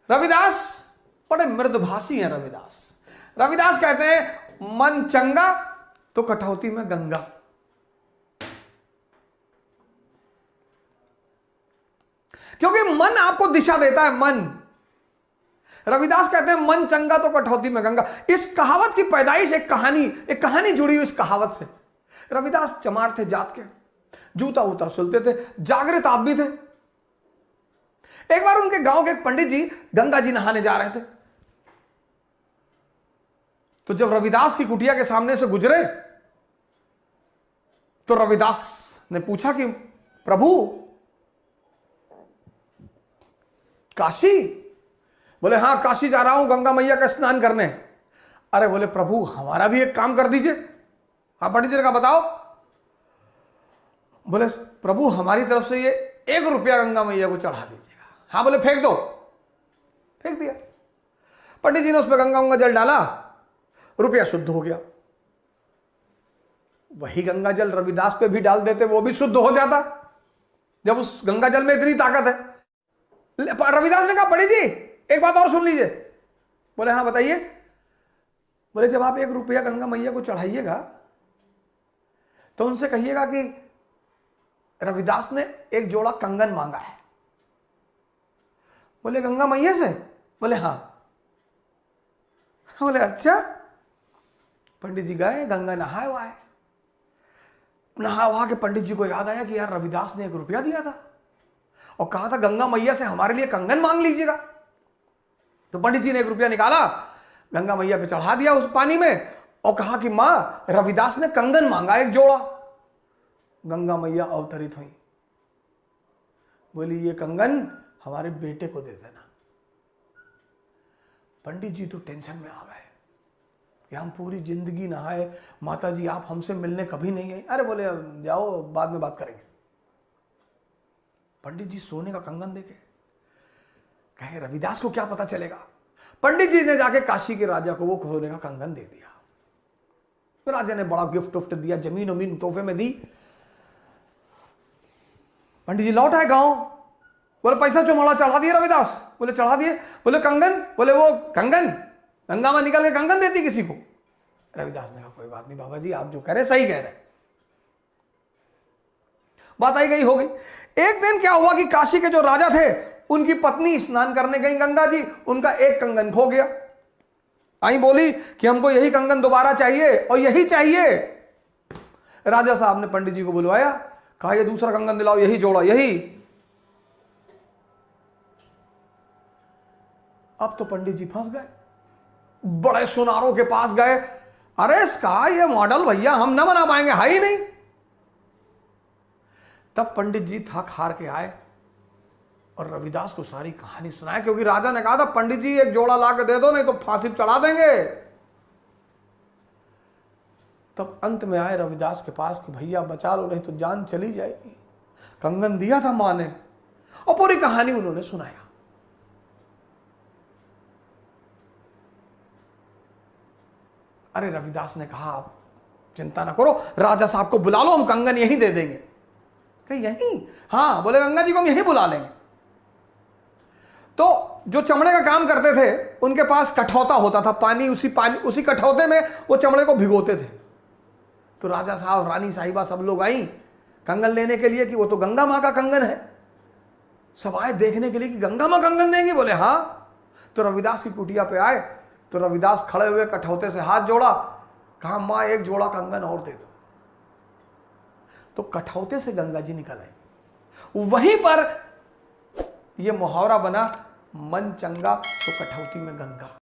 रविदास बड़े मृदभाषी हैं। रविदास कहते हैं मन चंगा तो कठौती में गंगा। क्योंकि मन आपको दिशा देता है। मन, रविदास कहते हैं मन चंगा तो कठौती में गंगा। इस कहावत की पैदाइश एक कहानी जुड़ी हुई इस कहावत से। रविदास चमार थे जात के, जूता उता सुलते थे, जागृत आदमी थे। एक बार उनके गांव के एक पंडित जी गंगा जी नहाने जा रहे थे। तो जब रविदास की कुटिया के सामने से गुजरे तो रविदास ने पूछा कि प्रभु काशी? बोले हाँ काशी जा रहा हूं गंगा मैया का स्नान करने। अरे बोले प्रभु हमारा भी एक काम कर दीजिए। हाँ पंडित जी ने कहा बताओ। बोले प्रभु हमारी तरफ से ये 1 रुपया गंगा मैया को चढ़ा दीजिएगा। हाँ बोले फेंक दो। फेंक दिया। पंडित जी ने उस पर गंगा जल डाला, रुपया शुद्ध हो गया। वही गंगा जल रविदास पे भी डाल देते, वो भी शुद्ध हो जाता, जब उस गंगा जल में इतनी ताकत है। रविदास ने कहा पंडित जी एक बात और सुन लीजिए। बोले हाँ बताइए। बोले जब आप 1 रुपया गंगा मैया को चढ़ाइएगा तो उनसे कहिएगा कि रविदास ने एक जोड़ा कंगन मांगा है। बोले गंगा मैया से? बोले हाँ। बोले अच्छा। पंडित जी गए, गंगा नहाए वहाए, नहा वहा के पंडित जी को याद आया कि यार रविदास ने 1 रुपया दिया था और कहा था गंगा मैया से हमारे लिए कंगन मांग लीजिएगा। तो पंडित जी ने 1 रुपया निकाला, गंगा मैया पे चढ़ा दिया उस पानी में और कहा कि मां रविदास ने कंगन मांगा 1 जोड़ा। गंगा मैया अवतरित हुई, बोली ये कंगन हमारे बेटे को दे देना। पंडित जी तो टेंशन में आ गए कि हम पूरी जिंदगी नहाए, माता जी आप हमसे मिलने कभी नहीं आई। अरे बोले जाओ बाद में बात करेंगे। पंडित जी सोने का कंगन देके कहे रविदास को क्या पता चलेगा। पंडित जी ने जाके काशी के राजा को वो सोने का कंगन दे दिया। तो राजा ने बड़ा गिफ्ट उफ्ट दिया, जमीन उमीन तोहफे में दी। पंडित जी लौट आए गांव। बोले पैसा चुमाड़ा चढ़ा दिए रविदास? बोले चढ़ा दिए। बोले कंगन? बोले वो कंगन गंगा में निकल के कंगन देती किसी को? रविदास ने कहा कोई बात नहीं बाबा जी, आप जो कह रहे सही कह रहे। बात आई गई हो गई। एक दिन क्या हुआ कि काशी के जो राजा थे उनकी पत्नी स्नान करने गई गंगा जी, उनका एक कंगन खो गया। आई बोली कि हमको यही कंगन दोबारा चाहिए और यही चाहिए। राजा साहब ने पंडित जी को बुलवाया, कहा ये दूसरा कंगन दिलाओ, यही जोड़ा यही। अब तो पंडित जी फंस गए, बड़े सुनारों के पास गए। अरे इसका ये मॉडल भैया हम ना बना पाएंगे, है ही नहीं। तब पंडित जी थक हार के आए और रविदास को सारी कहानी सुनाया, क्योंकि राजा ने कहा था पंडित जी 1 जोड़ा ला के दे दो नहीं तो फांसी चढ़ा देंगे। तब अंत में आए रविदास के पास कि भैया बचा लो नहीं तो जान चली जाएगी। कंगन दिया था मां ने और पूरी कहानी उन्होंने सुनाया। अरे रविदास ने कहा आप चिंता ना करो, राजा साहब को बुला लो, हम कंगन यहीं दे देंगे। कहीं यहीं? हाँ। बोले गंगा जी को हम यहीं बुला लेंगे। तो जो चमड़े का काम करते थे उनके पास कठौता होता था, उसी कठौते में वो चमड़े को भिगोते थे। तो राजा साहब रानी साहिबा सब लोग आई कंगन लेने के लिए कि वो तो गंगा मां का कंगन है। सब आए देखने के लिए कि गंगा मां कंगन देंगी। बोले हाँ। तो रविदास की कुटिया पे आए तो रविदास खड़े हुए कठौते से हाथ जोड़ा, कहा मां 1 जोड़ा कंगन और दे दो। तो कठौते से गंगा जी निकल आई। वहीं पर यह मुहावरा बना मन चंगा तो कठौती में गंगा।